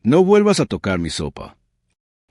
No vuelvas a tocar mi sopa.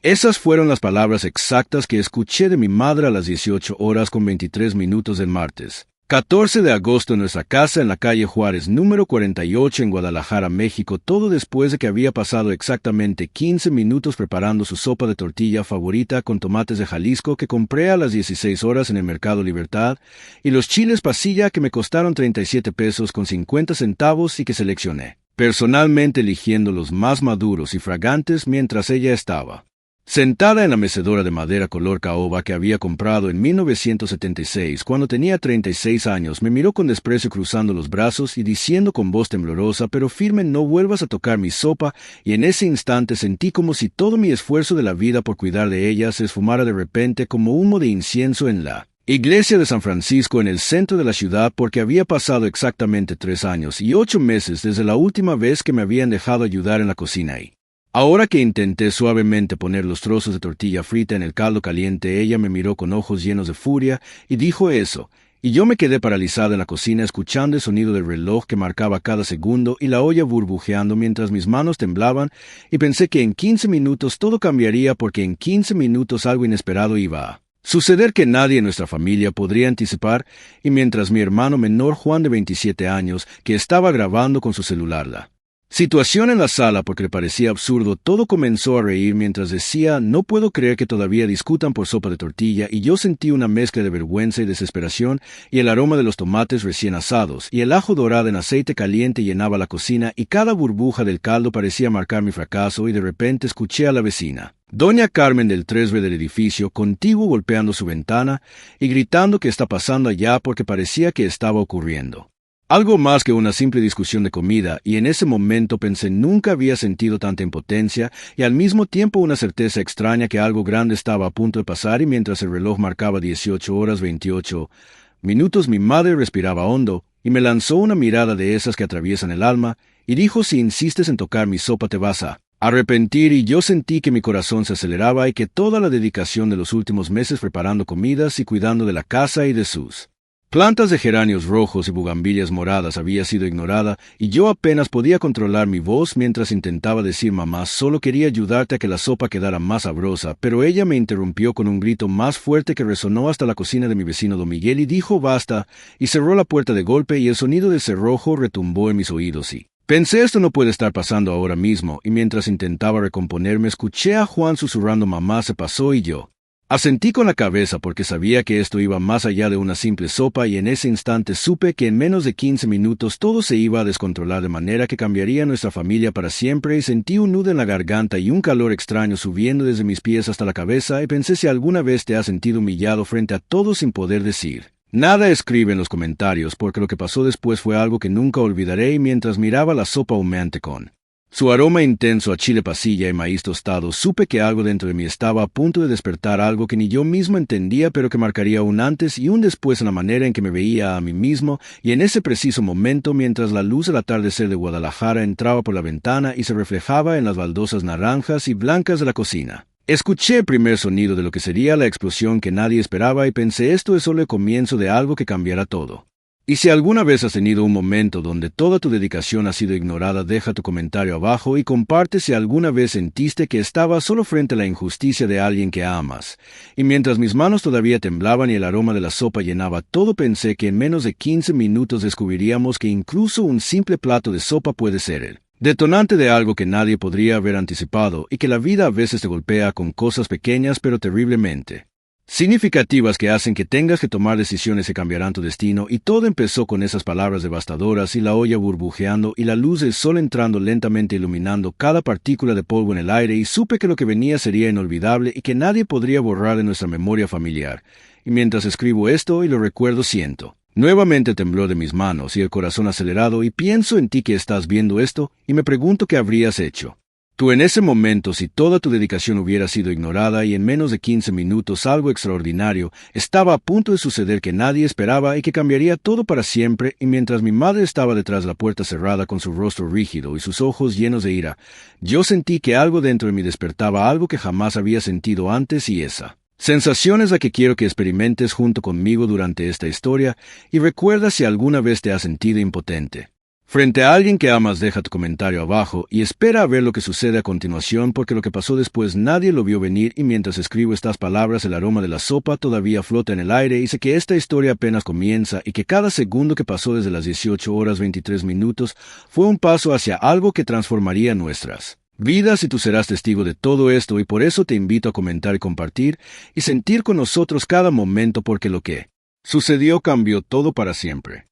Esas fueron las palabras exactas que escuché de mi madre a las 18:23 del martes, 14 de agosto en nuestra casa en la calle Juárez, número 48 en Guadalajara, México, todo después de que había pasado exactamente 15 minutos preparando su sopa de tortilla favorita con tomates de Jalisco que compré a las 16 horas en el Mercado Libertad y los chiles pasilla que me costaron 37 pesos con 50 centavos y que seleccioné, personalmente eligiendo los más maduros y fragantes mientras ella estaba sentada en la mecedora de madera color caoba que había comprado en 1976, cuando tenía 36 años, me miró con desprecio cruzando los brazos y diciendo con voz temblorosa pero firme: no vuelvas a tocar mi sopa, y en ese instante sentí como si todo mi esfuerzo de la vida por cuidar de ella se esfumara de repente como humo de incienso en la iglesia de San Francisco en el centro de la ciudad, porque había pasado exactamente 3 años y 8 meses desde la última vez que me habían dejado ayudar en la cocina y ahora que intenté suavemente poner los trozos de tortilla frita en el caldo caliente, ella me miró con ojos llenos de furia y dijo eso, y yo me quedé paralizada en la cocina escuchando el sonido del reloj que marcaba cada segundo y la olla burbujeando mientras mis manos temblaban, y pensé que en 15 minutos todo cambiaría, porque en 15 minutos algo inesperado iba a suceder que nadie en nuestra familia podría anticipar, y mientras mi hermano menor Juan de 27 años, que estaba grabando con su celular la situación en la sala porque le parecía absurdo, todo comenzó a reír mientras decía: no puedo creer que todavía discutan por sopa de tortilla, y yo sentí una mezcla de vergüenza y desesperación, y el aroma de los tomates recién asados y el ajo dorado en aceite caliente llenaba la cocina, y cada burbuja del caldo parecía marcar mi fracaso, y de repente escuché a la vecina, doña Carmen del 3B del edificio, contiguo, golpeando su ventana y gritando qué está pasando allá, porque parecía que estaba ocurriendo algo más que una simple discusión de comida, y en ese momento pensé: nunca había sentido tanta impotencia y al mismo tiempo una certeza extraña que algo grande estaba a punto de pasar. Y mientras el reloj marcaba 18:28, mi madre respiraba hondo y me lanzó una mirada de esas que atraviesan el alma y dijo: si insistes en tocar mi sopa te vas a arrepentir. Y yo sentí que mi corazón se aceleraba y que toda la dedicación de los últimos meses preparando comidas y cuidando de la casa y de sus plantas de geranios rojos y bugambilias moradas había sido ignorada, y yo apenas podía controlar mi voz mientras intentaba decir: mamá, solo quería ayudarte a que la sopa quedara más sabrosa, pero ella me interrumpió con un grito más fuerte que resonó hasta la cocina de mi vecino don Miguel, y dijo: basta, y cerró la puerta de golpe, y el sonido del cerrojo retumbó en mis oídos, y pensé: esto no puede estar pasando ahora mismo, y mientras intentaba recomponerme escuché a Juan susurrando: mamá, se pasó, y yo asentí con la cabeza porque sabía que esto iba más allá de una simple sopa, y en ese instante supe que en menos de 15 minutos todo se iba a descontrolar de manera que cambiaría nuestra familia para siempre, y sentí un nudo en la garganta y un calor extraño subiendo desde mis pies hasta la cabeza, y pensé: si alguna vez te has sentido humillado frente a todos sin poder decir nada, escribe en los comentarios, porque lo que pasó después fue algo que nunca olvidaré. Y mientras miraba la sopa humeante con su aroma intenso a chile pasilla y maíz tostado, supe que algo dentro de mí estaba a punto de despertar, algo que ni yo mismo entendía, pero que marcaría un antes y un después en la manera en que me veía a mí mismo. Y en ese preciso momento, mientras la luz del atardecer de Guadalajara entraba por la ventana y se reflejaba en las baldosas naranjas y blancas de la cocina, escuché el primer sonido de lo que sería la explosión que nadie esperaba, y pensé: esto es solo el comienzo de algo que cambiará todo. Y si alguna vez has tenido un momento donde toda tu dedicación ha sido ignorada, deja tu comentario abajo y comparte si alguna vez sentiste que estabas solo frente a la injusticia de alguien que amas. Y mientras mis manos todavía temblaban y el aroma de la sopa llenaba todo, pensé que en menos de 15 minutos descubriríamos que incluso un simple plato de sopa puede ser el detonante de algo que nadie podría haber anticipado, y que la vida a veces te golpea con cosas pequeñas pero terriblemente significativas que hacen que tengas que tomar decisiones que cambiarán tu destino. Y todo empezó con esas palabras devastadoras y la olla burbujeando y la luz del sol entrando lentamente iluminando cada partícula de polvo en el aire, y supe que lo que venía sería inolvidable y que nadie podría borrar de nuestra memoria familiar. Y mientras escribo esto y lo recuerdo, siento nuevamente temblor de mis manos y el corazón acelerado, y pienso en ti que estás viendo esto y me pregunto qué habrías hecho tú en ese momento si toda tu dedicación hubiera sido ignorada, y en menos de 15 minutos algo extraordinario estaba a punto de suceder que nadie esperaba y que cambiaría todo para siempre. Y mientras mi madre estaba detrás de la puerta cerrada con su rostro rígido y sus ojos llenos de ira, yo sentí que algo dentro de mí despertaba, algo que jamás había sentido antes, y esa sensación es la que quiero que experimentes junto conmigo durante esta historia. Y recuerda, si alguna vez te has sentido impotente Frente a alguien que amas, deja tu comentario abajo y espera a ver lo que sucede a continuación, porque lo que pasó después nadie lo vio venir, y mientras escribo estas palabras el aroma de la sopa todavía flota en el aire, y sé que esta historia apenas comienza y que cada segundo que pasó desde las 18 horas 23 minutos fue un paso hacia algo que transformaría nuestras vidas, y tú serás testigo de todo esto, y por eso te invito a comentar y compartir y sentir con nosotros cada momento, porque lo que sucedió cambió todo para siempre.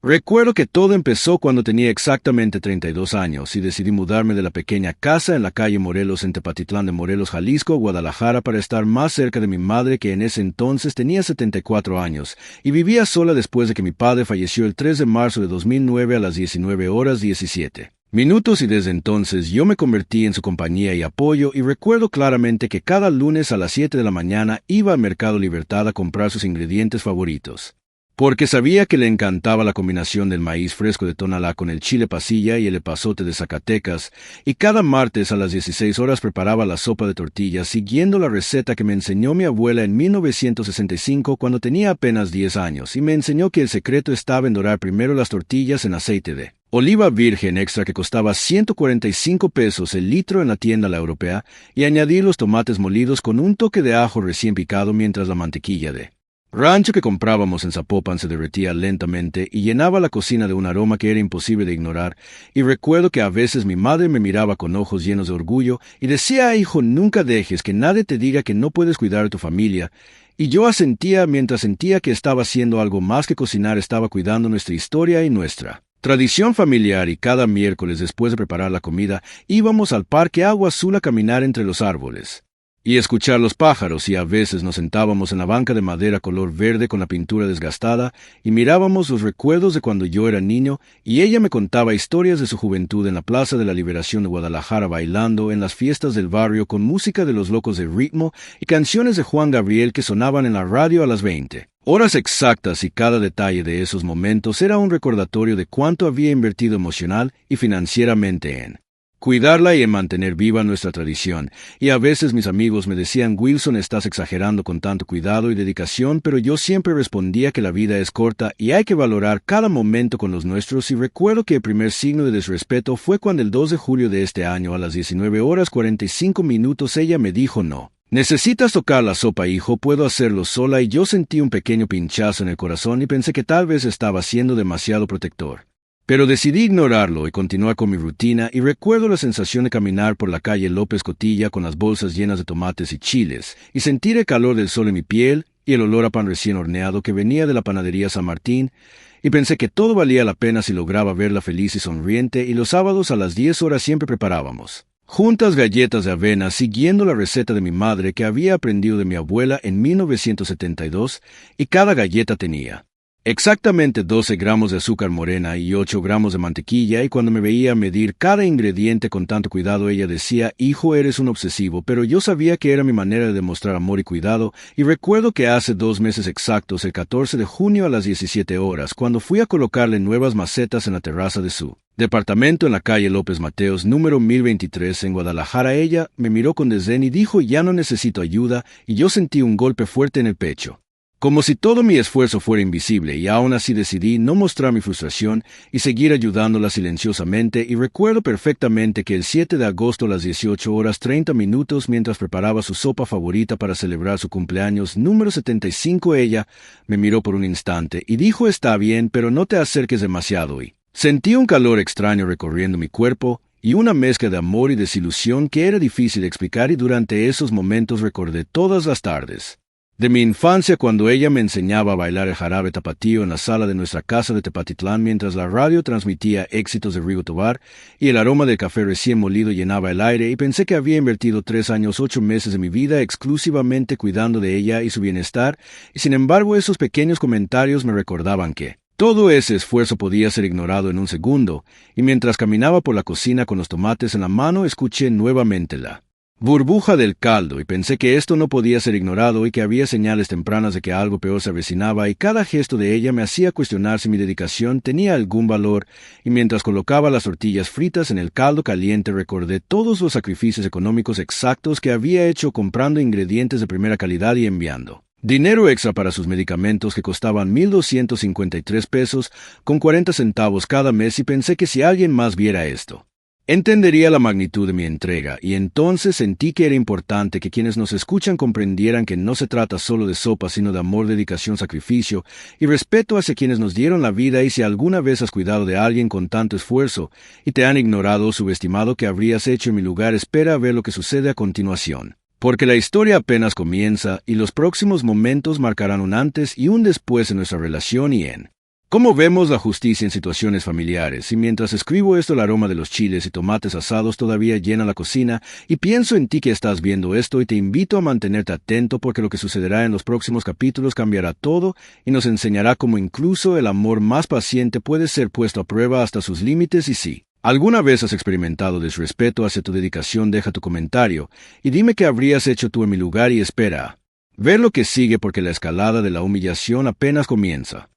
Recuerdo que todo empezó cuando tenía exactamente 32 años y decidí mudarme de la pequeña casa en la calle Morelos en Tepatitlán de Morelos, Jalisco, Guadalajara, para estar más cerca de mi madre, que en ese entonces tenía 74 años y vivía sola después de que mi padre falleció el 3 de marzo de 2009 a las 19 horas 17 minutos, y desde entonces yo me convertí en su compañía y apoyo, y recuerdo claramente que cada lunes a las 7 de la mañana iba al Mercado Libertad a comprar sus ingredientes favoritos, porque sabía que le encantaba la combinación del maíz fresco de Tonalá con el chile pasilla y el epazote de Zacatecas, y cada martes a las 16 horas preparaba la sopa de tortillas siguiendo la receta que me enseñó mi abuela en 1965 cuando tenía apenas 10 años, y me enseñó que el secreto estaba en dorar primero las tortillas en aceite de oliva virgen extra, que costaba 145 pesos el litro en la tienda La Europea, y añadir los tomates molidos con un toque de ajo recién picado, mientras la mantequilla de rancho que comprábamos en Zapopan se derretía lentamente y llenaba la cocina de un aroma que era imposible de ignorar, y recuerdo que a veces mi madre me miraba con ojos llenos de orgullo y decía: hijo, nunca dejes que nadie te diga que no puedes cuidar de tu familia, y yo asentía mientras sentía que estaba haciendo algo más que cocinar, estaba cuidando nuestra historia y nuestra tradición familiar, y cada miércoles después de preparar la comida íbamos al Parque Agua Azul a caminar entre los árboles y escuchar los pájaros, y a veces nos sentábamos en la banca de madera color verde con la pintura desgastada y mirábamos los recuerdos de cuando yo era niño, y ella me contaba historias de su juventud en la Plaza de la Liberación de Guadalajara, bailando en las fiestas del barrio con música de Los Locos de Ritmo y canciones de Juan Gabriel que sonaban en la radio a las 20 horas exactas, y cada detalle de esos momentos era un recordatorio de cuánto había invertido emocional y financieramente en cuidarla y en mantener viva nuestra tradición. Y a veces mis amigos me decían: Wilson, estás exagerando con tanto cuidado y dedicación, pero yo siempre respondía que la vida es corta y hay que valorar cada momento con los nuestros. Y recuerdo que el primer signo de desrespeto fue cuando el 2 de julio de este año a las 19 horas 45 minutos ella me dijo: no necesitas tocar la sopa, hijo, puedo hacerlo sola. Y yo sentí un pequeño pinchazo en el corazón y pensé que tal vez estaba siendo demasiado protector. Pero decidí ignorarlo y continuar con mi rutina, y recuerdo la sensación de caminar por la calle López Cotilla con las bolsas llenas de tomates y chiles, y sentir el calor del sol en mi piel y el olor a pan recién horneado que venía de la panadería San Martín, y pensé que todo valía la pena si lograba verla feliz y sonriente. Y los sábados a las 10 horas siempre preparábamos juntas galletas de avena siguiendo la receta de mi madre que había aprendido de mi abuela en 1972, y cada galleta tenía exactamente 12 gramos de azúcar morena y 8 gramos de mantequilla, y cuando me veía medir cada ingrediente con tanto cuidado ella decía: hijo, eres un obsesivo, pero yo sabía que era mi manera de demostrar amor y cuidado. Y recuerdo que hace 2 meses exactos, el 14 de junio a las 17 horas, cuando fui a colocarle nuevas macetas en la terraza de su departamento en la calle López Mateos, número 1023 en Guadalajara, ella me miró con desdén y dijo: ya no necesito ayuda, y yo sentí un golpe fuerte en el pecho, como si todo mi esfuerzo fuera invisible, y aún así decidí no mostrar mi frustración y seguir ayudándola silenciosamente. Y recuerdo perfectamente que el 7 de agosto a las 18 horas 30 minutos, mientras preparaba su sopa favorita para celebrar su cumpleaños número 75, ella me miró por un instante y dijo: está bien, pero no te acerques demasiado. Y sentí un calor extraño recorriendo mi cuerpo y una mezcla de amor y desilusión que era difícil de explicar, y durante esos momentos recordé todas las tardes de mi infancia cuando ella me enseñaba a bailar el jarabe tapatío en la sala de nuestra casa de Tepatitlán, mientras la radio transmitía éxitos de Rigo Tobar y el aroma del café recién molido llenaba el aire, y pensé que había invertido 3 años 8 meses de mi vida exclusivamente cuidando de ella y su bienestar, y sin embargo esos pequeños comentarios me recordaban que todo ese esfuerzo podía ser ignorado en un segundo. Y mientras caminaba por la cocina con los tomates en la mano, escuché nuevamente la burbuja del caldo, y pensé que esto no podía ser ignorado y que había señales tempranas de que algo peor se avecinaba, y cada gesto de ella me hacía cuestionar si mi dedicación tenía algún valor. Y mientras colocaba las tortillas fritas en el caldo caliente, recordé todos los sacrificios económicos exactos que había hecho comprando ingredientes de primera calidad y enviando Dinero extra para sus medicamentos que costaban 1,253 pesos con 40 centavos cada mes y pensé que si alguien más viera esto, entendería la magnitud de mi entrega, y entonces sentí que era importante que quienes nos escuchan comprendieran que no se trata solo de sopa, sino de amor, dedicación, sacrificio y respeto hacia quienes nos dieron la vida. Y si alguna vez has cuidado de alguien con tanto esfuerzo y te han ignorado o subestimado que habrías hecho en mi lugar, espera a ver lo que sucede a continuación. Porque la historia apenas comienza y los próximos momentos marcarán un antes y un después en nuestra relación y en cómo vemos la justicia en situaciones familiares. Y mientras escribo esto, el aroma de los chiles y tomates asados todavía llena la cocina, y pienso en ti que estás viendo esto, y te invito a mantenerte atento porque lo que sucederá en los próximos capítulos cambiará todo y nos enseñará cómo incluso el amor más paciente puede ser puesto a prueba hasta sus límites. Y si alguna vez has experimentado desrespeto hacia tu dedicación, deja tu comentario y dime qué habrías hecho tú en mi lugar, y espera ver lo que sigue porque la escalada de la humillación apenas comienza.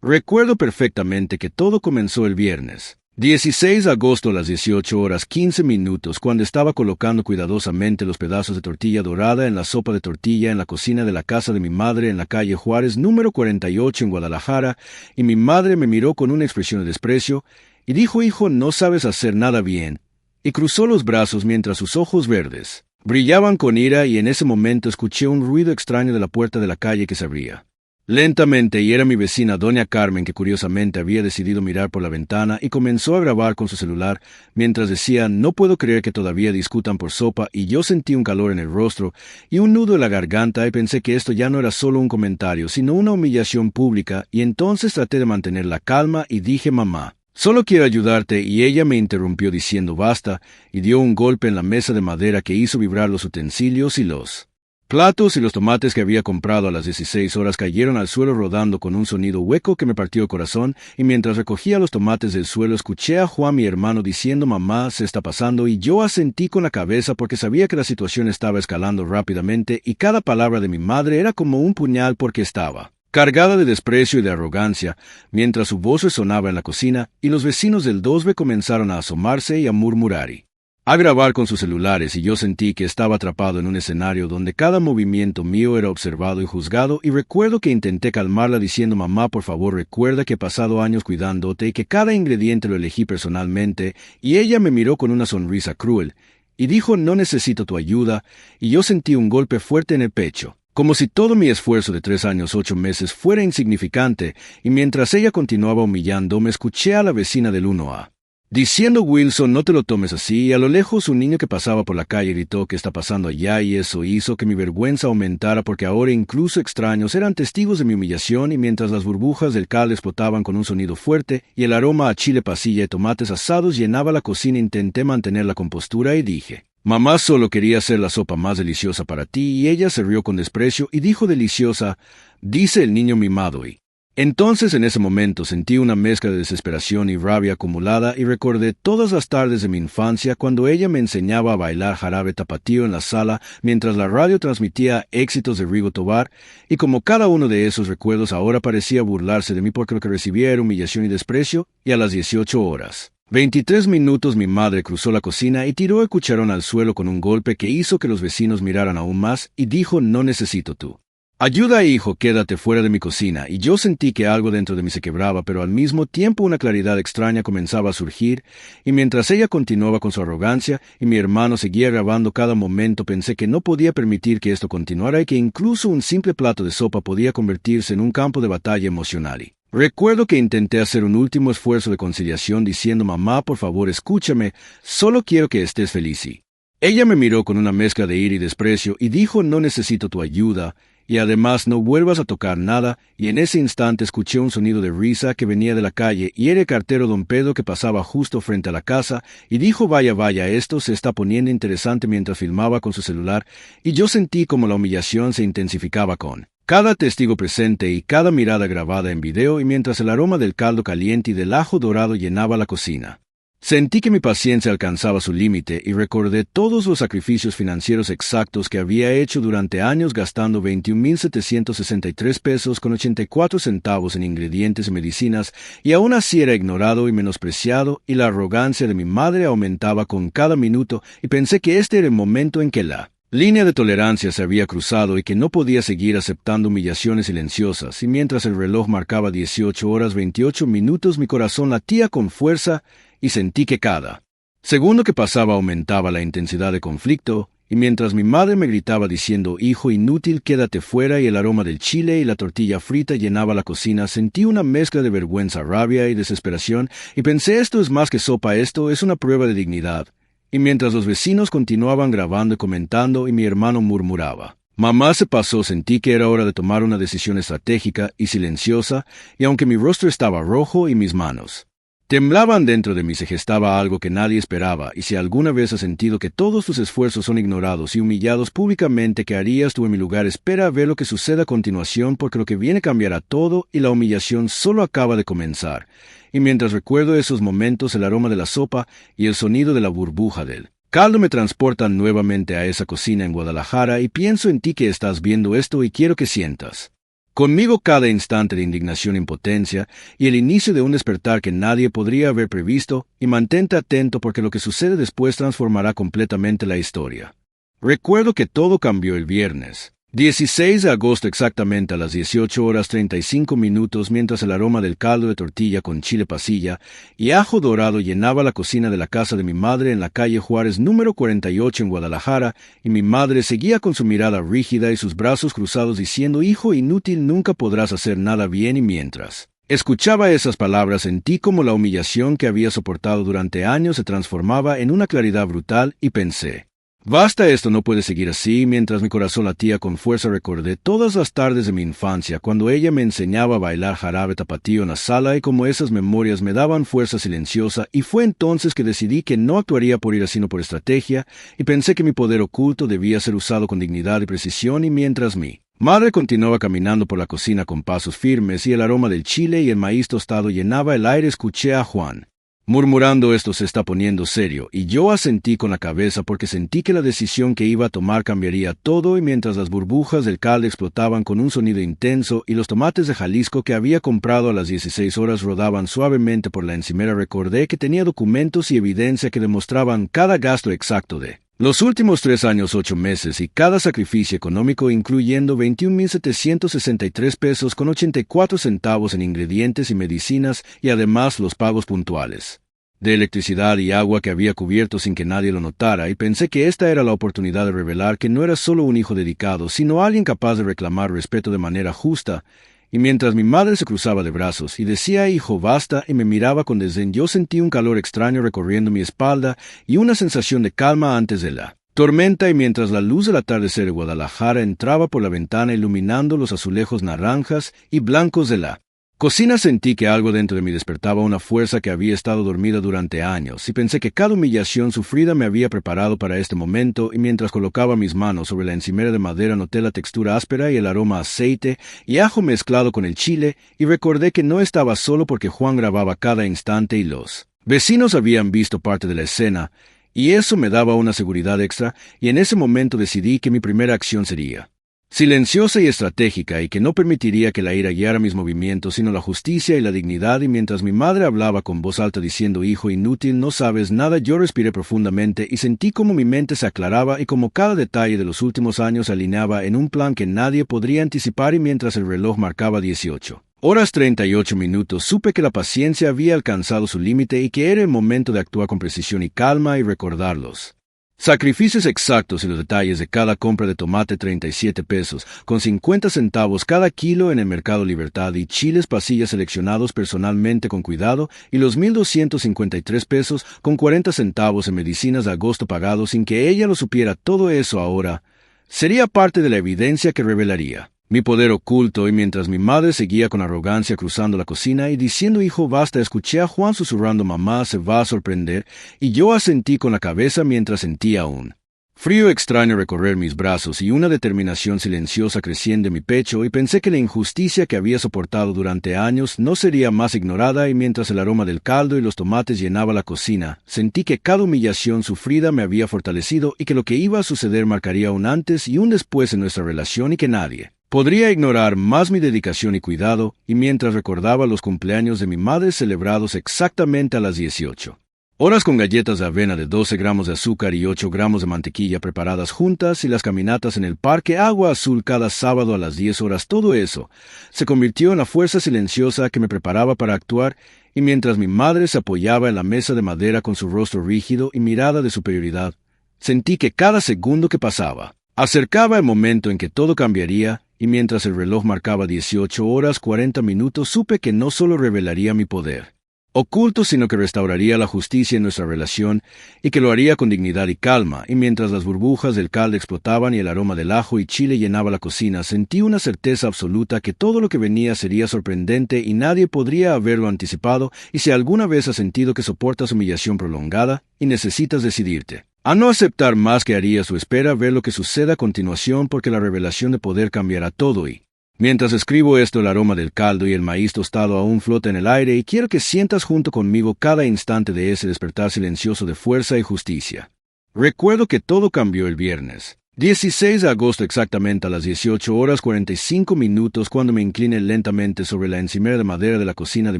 Recuerdo perfectamente que todo comenzó el viernes 16 de agosto a las 18:15, cuando estaba colocando cuidadosamente los pedazos de tortilla dorada en la sopa de tortilla en la cocina de la casa de mi madre en la calle Juárez número 48 en Guadalajara, y mi madre me miró con una expresión de desprecio y dijo: «Hijo, no sabes hacer nada bien», y cruzó los brazos mientras sus ojos verdes brillaban con ira, y en ese momento escuché un ruido extraño de la puerta de la calle que se abría lentamente, y era mi vecina doña Carmen, que curiosamente había decidido mirar por la ventana y comenzó a grabar con su celular mientras decía: «No puedo creer que todavía discutan por sopa», y yo sentí un calor en el rostro y un nudo en la garganta, y pensé que esto ya no era solo un comentario, sino una humillación pública, y entonces traté de mantener la calma y dije: «Mamá, solo quiero ayudarte», y ella me interrumpió diciendo: «Basta», y dio un golpe en la mesa de madera que hizo vibrar los utensilios, y los platos y los tomates que había comprado a las 16 horas cayeron al suelo rodando con un sonido hueco que me partió el corazón, y mientras recogía los tomates del suelo escuché a Juan, mi hermano, diciendo: «Mamá, se está pasando», y yo asentí con la cabeza porque sabía que la situación estaba escalando rápidamente y cada palabra de mi madre era como un puñal porque estaba cargada de desprecio y de arrogancia, mientras su voz resonaba en la cocina y los vecinos del 2B comenzaron a asomarse y a murmurar y a grabar con sus celulares, y yo sentí que estaba atrapado en un escenario donde cada movimiento mío era observado y juzgado. Y recuerdo que intenté calmarla diciendo: «Mamá, por favor, recuerda que he pasado años cuidándote y que cada ingrediente lo elegí personalmente», y ella me miró con una sonrisa cruel y dijo: «No necesito tu ayuda», y yo sentí un golpe fuerte en el pecho, como si todo mi esfuerzo de 3 años 8 meses fuera insignificante, y mientras ella continuaba humillándome escuché a la vecina del 1A diciendo: «Wilson, no te lo tomes así», y a lo lejos un niño que pasaba por la calle gritó: «¿Qué está pasando allá?», y eso hizo que mi vergüenza aumentara porque ahora incluso extraños eran testigos de mi humillación. Y mientras las burbujas del cal explotaban con un sonido fuerte y el aroma a chile pasilla y tomates asados llenaba la cocina, intenté mantener la compostura y dije: «Mamá solo quería hacer la sopa más deliciosa para ti», y ella se rió con desprecio y dijo: «Deliciosa», dice el niño mimado. Y entonces en ese momento sentí una mezcla de desesperación y rabia acumulada, y recordé todas las tardes de mi infancia cuando ella me enseñaba a bailar jarabe tapatío en la sala mientras la radio transmitía éxitos de Rigo Tobar, y como cada uno de esos recuerdos ahora parecía burlarse de mí porque lo que recibía era humillación y desprecio. Y a las 18:23 mi madre cruzó la cocina y tiró el cucharón al suelo con un golpe que hizo que los vecinos miraran aún más, y dijo: «No necesito tu ayuda, hijo, quédate fuera de mi cocina». Y yo sentí que algo dentro de mí se quebraba, pero al mismo tiempo una claridad extraña comenzaba a surgir, y mientras ella continuaba con su arrogancia y mi hermano seguía grabando cada momento, pensé que no podía permitir que esto continuara y que incluso un simple plato de sopa podía convertirse en un campo de batalla emocional. Y recuerdo que intenté hacer un último esfuerzo de conciliación diciendo: «Mamá, por favor, escúchame, solo quiero que estés feliz». Y ella me miró con una mezcla de ira y desprecio y dijo: «No necesito tu ayuda, y además no vuelvas a tocar nada». Y en ese instante escuché un sonido de risa que venía de la calle, y era el cartero don Pedro, que pasaba justo frente a la casa, y dijo: «Vaya, vaya, esto se está poniendo interesante», mientras filmaba con su celular, y yo sentí como la humillación se intensificaba con cada testigo presente y cada mirada grabada en video, y mientras el aroma del caldo caliente y del ajo dorado llenaba la cocina, sentí que mi paciencia alcanzaba su límite, y recordé todos los sacrificios financieros exactos que había hecho durante años, gastando 21,763 pesos con 84 centavos en ingredientes y medicinas, y aún así era ignorado y menospreciado, y la arrogancia de mi madre aumentaba con cada minuto, y pensé que este era el momento en que la Línea de tolerancia se había cruzado y que no podía seguir aceptando humillaciones silenciosas, y mientras el reloj marcaba 18 horas 28 minutos, mi corazón latía con fuerza y sentí que cada segundo que pasaba aumentaba la intensidad de conflicto, y mientras mi madre me gritaba diciendo, hijo inútil, quédate fuera, y el aroma del chile y la tortilla frita llenaba la cocina, sentí una mezcla de vergüenza, rabia y desesperación, y pensé, esto es más que sopa, esto es una prueba de dignidad. Y mientras los vecinos continuaban grabando y comentando, y mi hermano murmuraba, mamá se pasó, sentí que era hora de tomar una decisión estratégica y silenciosa, y aunque mi rostro estaba rojo y mis manos temblaban dentro de mí, se gestaba algo que nadie esperaba, y si alguna vez has sentido que todos tus esfuerzos son ignorados y humillados públicamente, ¿qué harías tú en mi lugar? Espera a ver lo que suceda a continuación, porque lo que viene cambiará todo y la humillación solo acaba de comenzar. Y mientras recuerdo esos momentos, el aroma de la sopa y el sonido de la burbuja del caldo me transportan nuevamente a esa cocina en Guadalajara, y pienso en ti que estás viendo esto y quiero que sientas conmigo cada instante de indignación e impotencia, y el inicio de un despertar que nadie podría haber previsto, y mantente atento porque lo que sucede después transformará completamente la historia. Recuerdo que todo cambió el viernes 16 de agosto exactamente a las 18 horas 35 minutos, mientras el aroma del caldo de tortilla con chile pasilla y ajo dorado llenaba la cocina de la casa de mi madre en la calle Juárez número 48 en Guadalajara, y mi madre seguía con su mirada rígida y sus brazos cruzados diciendo, hijo inútil, nunca podrás hacer nada bien, y mientras escuchaba esas palabras sentí como la humillación que había soportado durante años se transformaba en una claridad brutal, y pensé, basta, esto no puede seguir así. Mientras mi corazón latía con fuerza recordé todas las tardes de mi infancia cuando ella me enseñaba a bailar jarabe tapatío en la sala, y como esas memorias me daban fuerza silenciosa, y fue entonces que decidí que no actuaría por ira sino por estrategia, y pensé que mi poder oculto debía ser usado con dignidad y precisión. Y mientras mi madre continuaba caminando por la cocina con pasos firmes y el aroma del chile y el maíz tostado llenaba el aire, escuché a Juan murmurando, esto se está poniendo serio, y yo asentí con la cabeza porque sentí que la decisión que iba a tomar cambiaría todo. Y mientras las burbujas del caldo explotaban con un sonido intenso y los tomates de Jalisco que había comprado a las 16 horas rodaban suavemente por la encimera, recordé que tenía documentos y evidencia que demostraban cada gasto exacto de los últimos 3 años 8 meses y cada sacrificio económico, incluyendo 21,763 pesos con 84 centavos en ingredientes y medicinas, y además los pagos puntuales de electricidad y agua que había cubierto sin que nadie lo notara, y pensé que esta era la oportunidad de revelar que no era solo un hijo dedicado, sino alguien capaz de reclamar respeto de manera justa. Y mientras mi madre se cruzaba de brazos y decía, hijo, basta, y me miraba con desdén, yo sentí un calor extraño recorriendo mi espalda y una sensación de calma antes de la tormenta. Y mientras la luz del atardecer de Guadalajara entraba por la ventana iluminando los azulejos naranjas y blancos de la cocina, sentí que algo dentro de mí despertaba una fuerza que había estado dormida durante años, y pensé que cada humillación sufrida me había preparado para este momento. Y mientras colocaba mis manos sobre la encimera de madera noté la textura áspera y el aroma a aceite y ajo mezclado con el chile, y recordé que no estaba solo porque Juan grababa cada instante y los vecinos habían visto parte de la escena, y eso me daba una seguridad extra. Y en ese momento decidí que mi primera acción sería silenciosa y estratégica, y que no permitiría que la ira guiara mis movimientos, sino la justicia y la dignidad. Y mientras mi madre hablaba con voz alta diciendo, hijo inútil, no sabes nada, yo respiré profundamente y sentí como mi mente se aclaraba y como cada detalle de los últimos años se alineaba en un plan que nadie podría anticipar. Y mientras el reloj marcaba 18 horas 38 minutos, supe que la paciencia había alcanzado su límite y que era el momento de actuar con precisión y calma y recordarlos sacrificios exactos y los detalles de cada compra de tomate 37 pesos, con 50 centavos cada kilo en el Mercado Libertad, y chiles pasillas seleccionados personalmente con cuidado, y los 1,253 pesos con 40 centavos en medicinas de agosto pagados sin que ella lo supiera. Todo eso ahora sería parte de la evidencia que revelaría mi poder oculto. Y mientras mi madre seguía con arrogancia cruzando la cocina y diciendo, hijo, basta, escuché a Juan susurrando, mamá se va a sorprender, y yo asentí con la cabeza mientras sentía un frío extraño recorrer mis brazos y una determinación silenciosa creciendo en mi pecho, y pensé que la injusticia que había soportado durante años no sería más ignorada. Y mientras el aroma del caldo y los tomates llenaba la cocina, sentí que cada humillación sufrida me había fortalecido y que lo que iba a suceder marcaría un antes y un después en nuestra relación, y que nadie podría ignorar más mi dedicación y cuidado. Y mientras recordaba los cumpleaños de mi madre celebrados exactamente a las 18 Horas con galletas de avena de 12 gramos de azúcar y 8 gramos de mantequilla preparadas juntas y las caminatas en el parque Agua Azul cada sábado a las 10 horas, todo eso se convirtió en la fuerza silenciosa que me preparaba para actuar, y mientras mi madre se apoyaba en la mesa de madera con su rostro rígido y mirada de superioridad, sentí que cada segundo que pasaba acercaba el momento en que todo cambiaría, y mientras el reloj marcaba 18 horas 40 minutos supe que no solo revelaría mi poder oculto, sino que restauraría la justicia en nuestra relación, y que lo haría con dignidad y calma, y mientras las burbujas del caldo explotaban y el aroma del ajo y chile llenaba la cocina, sentí una certeza absoluta que todo lo que venía sería sorprendente y nadie podría haberlo anticipado. Y si alguna vez has sentido que soportas humillación prolongada y necesitas decidirte a no aceptar más, que harías o espera ver lo que suceda a continuación, porque la revelación de poder cambiará todo. Y mientras escribo esto, el aroma del caldo y el maíz tostado aún flota en el aire, y quiero que sientas junto conmigo cada instante de ese despertar silencioso de fuerza y justicia. Recuerdo que todo cambió el viernes 16 de agosto, exactamente a las 18 horas 45 minutos, cuando me incliné lentamente sobre la encimera de madera de la cocina de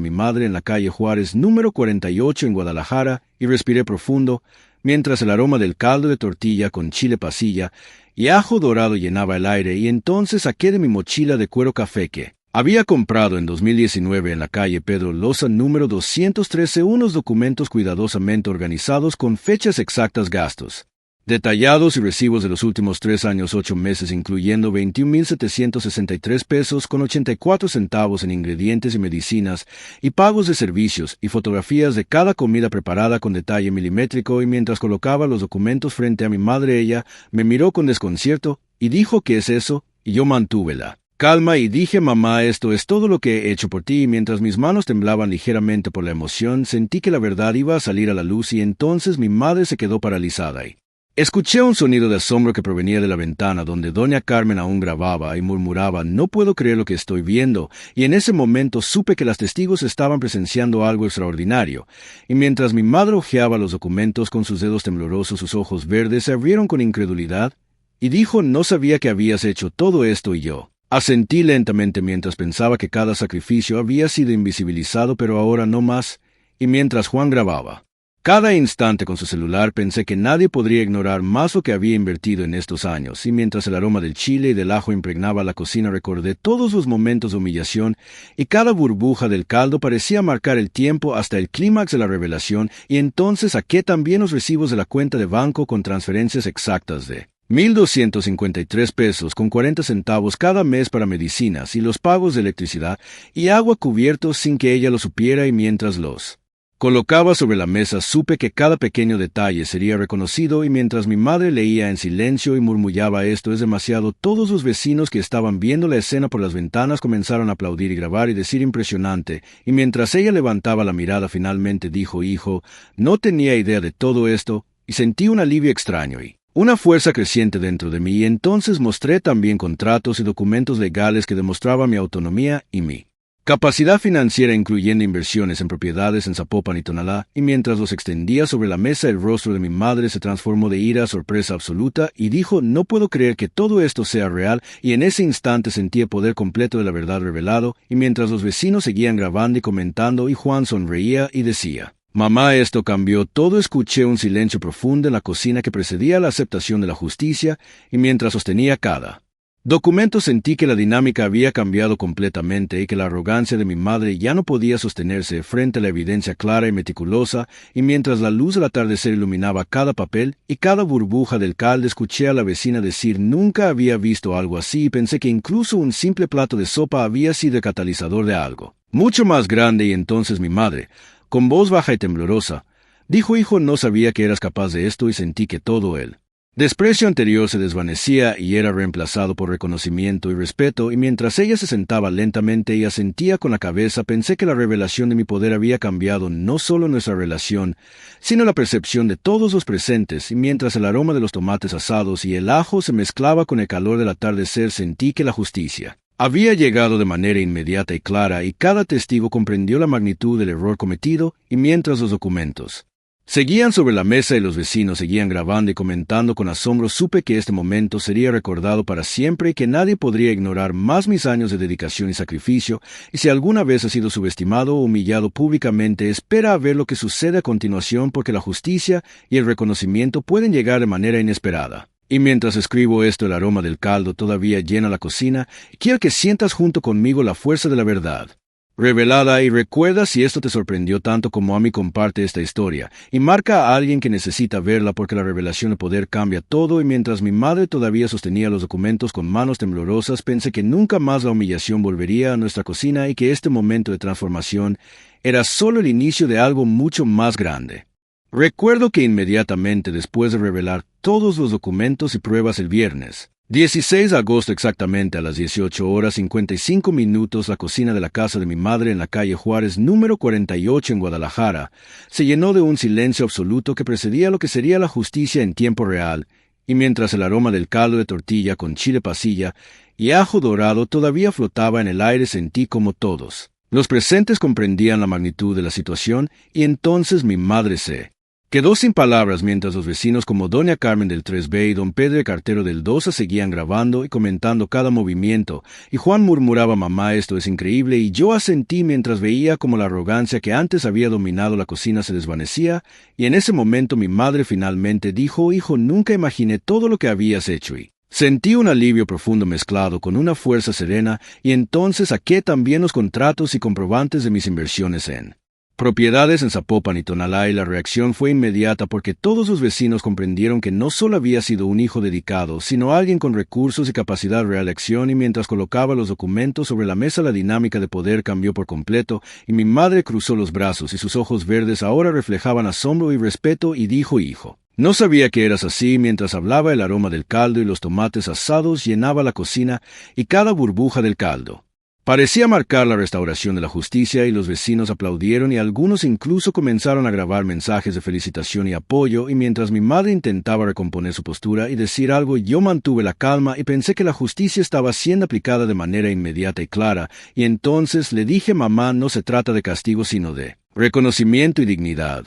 mi madre en la calle Juárez, número 48 en Guadalajara, y respiré profundo, mientras el aroma del caldo de tortilla con chile pasilla y ajo dorado llenaba el aire, y entonces saqué de mi mochila de cuero café que había comprado en 2019 en la calle Pedro Loza número 213 unos documentos cuidadosamente organizados con fechas exactas, gastos detallados y recibos de los últimos 3 años 8 meses, incluyendo 21,763 pesos con 84 centavos en ingredientes y medicinas, y pagos de servicios, y fotografías de cada comida preparada con detalle milimétrico. Y mientras colocaba los documentos frente a mi madre, ella me miró con desconcierto y dijo: ¿qué es eso? Y yo mantuve la calma y dije: mamá, esto es todo lo que he hecho por ti. Y mientras mis manos temblaban ligeramente por la emoción, sentí que la verdad iba a salir a la luz, y entonces mi madre se quedó paralizada y escuché un sonido de asombro que provenía de la ventana donde doña Carmen aún grababa, y murmuraba: no puedo creer lo que estoy viendo. Y en ese momento supe que las testigos estaban presenciando algo extraordinario. Y mientras mi madre hojeaba los documentos con sus dedos temblorosos, sus ojos verdes se abrieron con incredulidad, y dijo: no sabía que habías hecho todo esto. Y yo asentí lentamente mientras pensaba que cada sacrificio había sido invisibilizado, pero ahora no más. Y mientras Juan grababa cada instante con su celular, pensé que nadie podría ignorar más lo que había invertido en estos años. Y mientras el aroma del chile y del ajo impregnaba la cocina, recordé todos los momentos de humillación, y cada burbuja del caldo parecía marcar el tiempo hasta el clímax de la revelación. Y entonces saqué también los recibos de la cuenta de banco con transferencias exactas de 1,253 pesos con 40 centavos cada mes para medicinas y los pagos de electricidad y agua cubiertos sin que ella lo supiera. Y mientras los colocaba sobre la mesa, supe que cada pequeño detalle sería reconocido. Y mientras mi madre leía en silencio y murmullaba: esto es demasiado, todos los vecinos que estaban viendo la escena por las ventanas comenzaron a aplaudir y grabar y decir: impresionante. Y mientras ella levantaba la mirada, finalmente dijo: hijo, no tenía idea de todo esto. Y sentí un alivio extraño y una fuerza creciente dentro de mí. Y entonces mostré también contratos y documentos legales que demostraban mi autonomía y mi capacidad financiera, incluyendo inversiones en propiedades en Zapopan y Tonalá. Y mientras los extendía sobre la mesa, el rostro de mi madre se transformó de ira a sorpresa absoluta, y dijo: no puedo creer que todo esto sea real. Y en ese instante sentí el poder completo de la verdad revelado. Y mientras los vecinos seguían grabando y comentando, y Juan sonreía y decía: mamá, esto cambió todo, escuché un silencio profundo en la cocina que precedía a la aceptación de la justicia. Y mientras sostenía cada documento, sentí que la dinámica había cambiado completamente, y que la arrogancia de mi madre ya no podía sostenerse frente a la evidencia clara y meticulosa. Y mientras la luz del atardecer iluminaba cada papel y cada burbuja del caldo, escuché a la vecina decir: nunca había visto algo así. Y pensé que incluso un simple plato de sopa había sido el catalizador de algo mucho más grande. Y entonces mi madre, con voz baja y temblorosa, dijo: hijo, no sabía que eras capaz de esto. Y sentí que todo el desprecio anterior se desvanecía y era reemplazado por reconocimiento y respeto. Y mientras ella se sentaba lentamente y asentía con la cabeza, pensé que la revelación de mi poder había cambiado no solo nuestra relación, sino la percepción de todos los presentes. Y mientras el aroma de los tomates asados y el ajo se mezclaba con el calor del atardecer, sentí que la justicia había llegado de manera inmediata y clara, y cada testigo comprendió la magnitud del error cometido. Y mientras los documentos Seguían sobre la mesa y los vecinos seguían grabando y comentando con asombro. Supe que este momento sería recordado para siempre y que nadie podría ignorar más mis años de dedicación y sacrificio, y si alguna vez ha sido subestimado o humillado públicamente, espera a ver lo que sucede a continuación, porque la justicia y el reconocimiento pueden llegar de manera inesperada. Y mientras escribo esto, el aroma del caldo todavía llena la cocina, y quiero que sientas junto conmigo la fuerza de la verdad revelada, y recuerda, si esto te sorprendió tanto como a mí, comparte esta historia y marca a alguien que necesita verla, porque la revelación de poder cambia todo. Y mientras mi madre todavía sostenía los documentos con manos temblorosas, pensé que nunca más la humillación volvería a nuestra cocina y que este momento de transformación era solo el inicio de algo mucho más grande. Recuerdo que inmediatamente después de revelar todos los documentos y pruebas el viernes 16 de agosto, exactamente a las 18:55, la cocina de la casa de mi madre en la calle Juárez número 48 en Guadalajara se llenó de un silencio absoluto que precedía lo que sería la justicia en tiempo real, y mientras el aroma del caldo de tortilla con chile pasilla y ajo dorado todavía flotaba en el aire, sentí como todos los presentes comprendían la magnitud de la situación, y entonces mi madre se quedó sin palabras mientras los vecinos como doña Carmen del 3B y don Pedro el cartero del 2A seguían grabando y comentando cada movimiento, y Juan murmuraba: «Mamá, esto es increíble», y yo asentí mientras veía como la arrogancia que antes había dominado la cocina se desvanecía, y en ese momento mi madre finalmente dijo: «Hijo, nunca imaginé todo lo que habías hecho», y sentí un alivio profundo mezclado con una fuerza serena, y entonces saqué también los contratos y comprobantes de mis inversiones en propiedades en Zapopan y Tonalá, y la reacción fue inmediata, porque todos los vecinos comprendieron que no solo había sido un hijo dedicado, sino alguien con recursos y capacidad de reelección. Y mientras colocaba los documentos sobre la mesa, la dinámica de poder cambió por completo, y mi madre cruzó los brazos, y sus ojos verdes ahora reflejaban asombro y respeto, y dijo: «Hijo, no sabía que eras así». Mientras hablaba, el aroma del caldo y los tomates asados llenaba la cocina, y cada burbuja del caldo parecía marcar la restauración de la justicia, y los vecinos aplaudieron y algunos incluso comenzaron a grabar mensajes de felicitación y apoyo. Y mientras mi madre intentaba recomponer su postura y decir algo, yo mantuve la calma y pensé que la justicia estaba siendo aplicada de manera inmediata y clara, y entonces le dije: «Mamá, no se trata de castigo sino de reconocimiento y dignidad».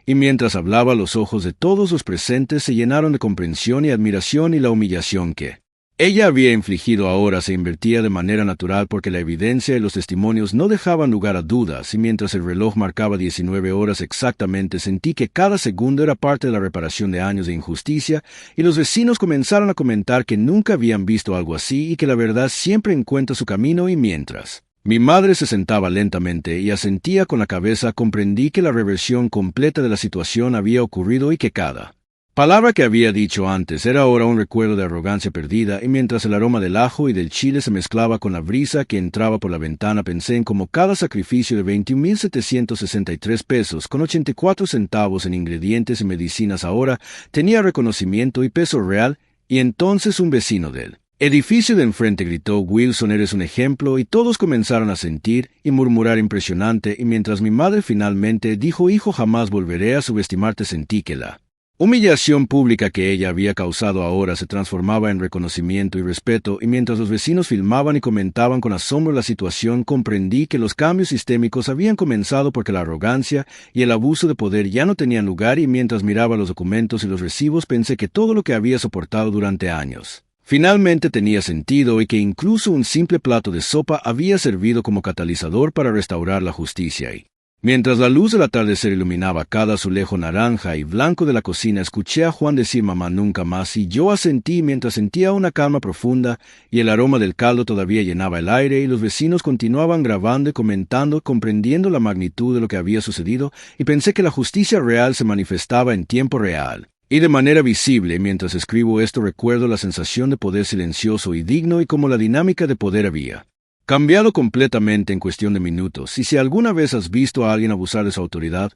Y mientras hablaba, los ojos de todos los presentes se llenaron de comprensión y admiración, y la humillación que ella había infligido ahora se invertía de manera natural, porque la evidencia y los testimonios no dejaban lugar a dudas. Y mientras el reloj marcaba 19 horas exactamente, sentí que cada segundo era parte de la reparación de años de injusticia, y los vecinos comenzaron a comentar que nunca habían visto algo así y que la verdad siempre encuentra su camino. Y mientras mi madre se sentaba lentamente y asentía con la cabeza, comprendí que la reversión completa de la situación había ocurrido y que cada palabra que había dicho antes era ahora un recuerdo de arrogancia perdida. Y mientras el aroma del ajo y del chile se mezclaba con la brisa que entraba por la ventana, pensé en cómo cada sacrificio de 21,763 pesos con 84 centavos en ingredientes y medicinas ahora tenía reconocimiento y peso real. Y entonces un vecino del edificio de enfrente gritó: «Wilson, eres un ejemplo», y todos comenzaron a sentir y murmurar: «Impresionante». Y mientras mi madre finalmente dijo: «Hijo, jamás volveré a subestimarte», sentí que la humillación pública que ella había causado ahora se transformaba en reconocimiento y respeto. Y mientras los vecinos filmaban y comentaban con asombro la situación, comprendí que los cambios sistémicos habían comenzado, porque la arrogancia y el abuso de poder ya no tenían lugar. Y mientras miraba los documentos y los recibos, pensé que todo lo que había soportado durante años finalmente tenía sentido, y que incluso un simple plato de sopa había servido como catalizador para restaurar la justicia. Y mientras la luz del atardecer iluminaba cada azulejo naranja y blanco de la cocina, escuché a Juan decir: «Mamá, nunca más», y yo asentí mientras sentía una calma profunda, y el aroma del caldo todavía llenaba el aire, y los vecinos continuaban grabando y comentando, comprendiendo la magnitud de lo que había sucedido, y pensé que la justicia real se manifestaba en tiempo real y de manera visible. Mientras escribo esto, recuerdo la sensación de poder silencioso y digno, y cómo la dinámica de poder había cambiado completamente en cuestión de minutos. Y si alguna vez has visto a alguien abusar de su autoridad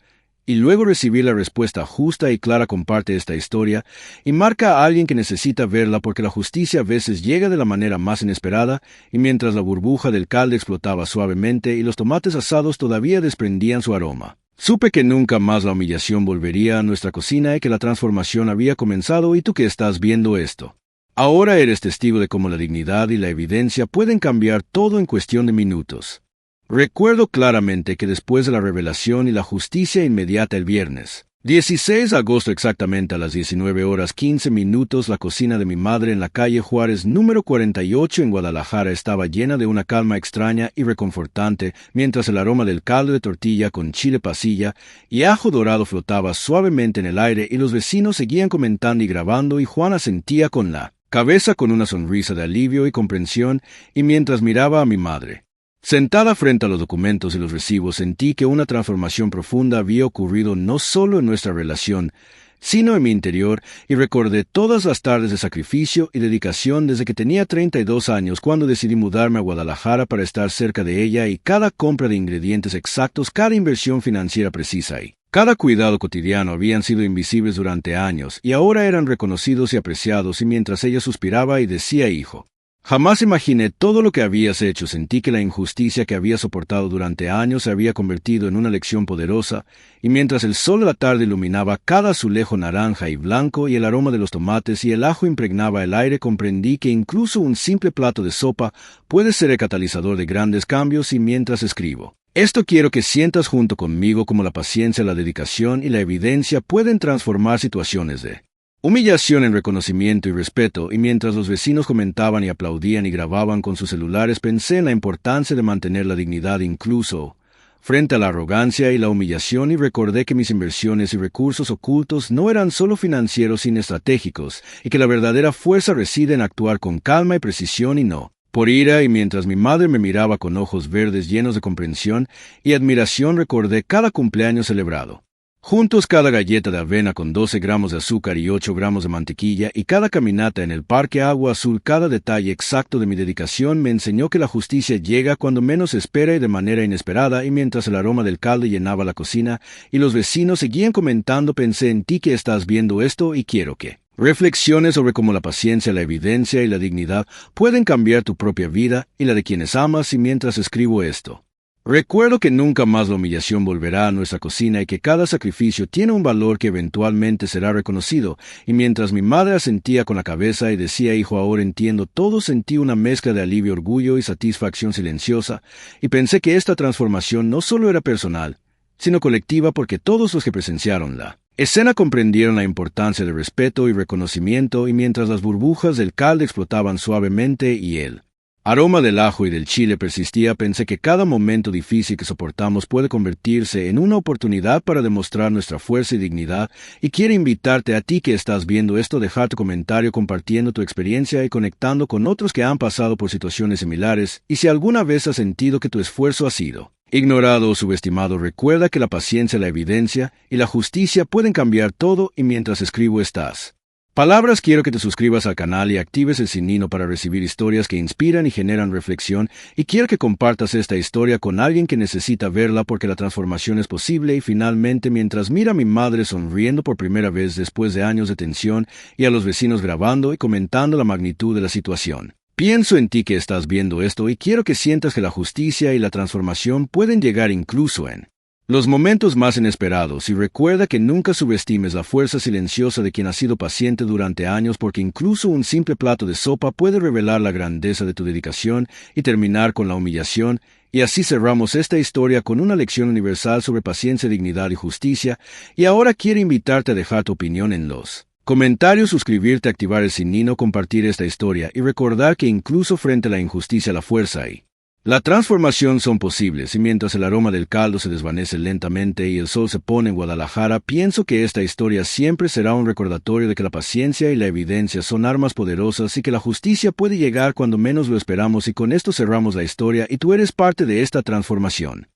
y luego recibir la respuesta justa y clara, comparte esta historia y marca a alguien que necesita verla, porque la justicia a veces llega de la manera más inesperada. Y mientras la burbuja del caldo explotaba suavemente y los tomates asados todavía desprendían su aroma, supe que nunca más la humillación volvería a nuestra cocina y que la transformación había comenzado. Y tú que estás viendo esto ahora eres testigo de cómo la dignidad y la evidencia pueden cambiar todo en cuestión de minutos. Recuerdo claramente que después de la revelación y la justicia inmediata el viernes 16 de agosto exactamente a las 19 horas 15 minutos, la cocina de mi madre en la calle Juárez número 48 en Guadalajara estaba llena de una calma extraña y reconfortante, mientras el aroma del caldo de tortilla con chile pasilla y ajo dorado flotaba suavemente en el aire y los vecinos seguían comentando y grabando y Juana sentía con la cabeza con una sonrisa de alivio y comprensión y mientras miraba a mi madre. Sentada frente a los documentos y los recibos, sentí que una transformación profunda había ocurrido no solo en nuestra relación, sino en mi interior, y recordé todas las tardes de sacrificio y dedicación desde que tenía 32 años cuando decidí mudarme a Guadalajara para estar cerca de ella y cada compra de ingredientes exactos, cada inversión financiera precisa y cada cuidado cotidiano habían sido invisibles durante años y ahora eran reconocidos y apreciados y mientras ella suspiraba y decía hijo. Jamás imaginé todo lo que habías hecho, sentí que la injusticia que había soportado durante años se había convertido en una lección poderosa, y mientras el sol de la tarde iluminaba cada azulejo naranja y blanco y el aroma de los tomates y el ajo impregnaba el aire, comprendí que incluso un simple plato de sopa puede ser el catalizador de grandes cambios y mientras escribo. Esto quiero que sientas junto conmigo como la paciencia, la dedicación y la evidencia pueden transformar situaciones de humillación en reconocimiento y respeto, y mientras los vecinos comentaban y aplaudían y grababan con sus celulares, pensé en la importancia de mantener la dignidad incluso frente a la arrogancia y la humillación y recordé que mis inversiones y recursos ocultos no eran solo financieros sino estratégicos, y que la verdadera fuerza reside en actuar con calma y precisión y no por ira, y mientras mi madre me miraba con ojos verdes llenos de comprensión y admiración recordé cada cumpleaños celebrado. Juntos cada galleta de avena con 12 gramos de azúcar y 8 gramos de mantequilla y cada caminata en el Parque Agua Azul, cada detalle exacto de mi dedicación me enseñó que la justicia llega cuando menos se espera y de manera inesperada, y mientras el aroma del caldo llenaba la cocina y los vecinos seguían comentando, pensé en ti que estás viendo esto y quiero que reflexiones sobre cómo la paciencia, la evidencia y la dignidad pueden cambiar tu propia vida y la de quienes amas, y mientras escribo esto. Recuerdo que nunca más la humillación volverá a nuestra cocina y que cada sacrificio tiene un valor que eventualmente será reconocido, y mientras mi madre asentía con la cabeza y decía hijo ahora entiendo todo, sentí una mezcla de alivio, orgullo y satisfacción silenciosa, y pensé que esta transformación no solo era personal, sino colectiva porque todos los que presenciaron la escena comprendieron la importancia de respeto y reconocimiento, y mientras las burbujas del caldo explotaban suavemente y el aroma del ajo y del chile persistía, pensé que cada momento difícil que soportamos puede convertirse en una oportunidad para demostrar nuestra fuerza y dignidad, y quiero invitarte a ti que estás viendo esto a dejar tu comentario compartiendo tu experiencia y conectando con otros que han pasado por situaciones similares, y si alguna vez has sentido que tu esfuerzo ha sido ignorado o subestimado, recuerda que la paciencia, la evidencia y la justicia pueden cambiar todo, y mientras escribo estas palabras quiero que te suscribas al canal y actives el sinino para recibir historias que inspiran y generan reflexión, y quiero que compartas esta historia con alguien que necesita verla porque la transformación es posible. Y finalmente, mientras mira a mi madre sonriendo por primera vez después de años de tensión y a los vecinos grabando y comentando la magnitud de la situación, pienso en ti que estás viendo esto y quiero que sientas que la justicia y la transformación pueden llegar incluso en los momentos más inesperados, y recuerda que nunca subestimes la fuerza silenciosa de quien ha sido paciente durante años, porque incluso un simple plato de sopa puede revelar la grandeza de tu dedicación y terminar con la humillación. Y así cerramos esta historia con una lección universal sobre paciencia, dignidad y justicia, y ahora quiero invitarte a dejar tu opinión en los comentarios, suscribirte, activar el sinino, compartir esta historia y recordar que incluso frente a la injusticia la fuerza y la transformación son posibles. Y mientras el aroma del caldo se desvanece lentamente y el sol se pone en Guadalajara, pienso que esta historia siempre será un recordatorio de que la paciencia y la evidencia son armas poderosas y que la justicia puede llegar cuando menos lo esperamos. Y con esto cerramos la historia y tú eres parte de esta transformación.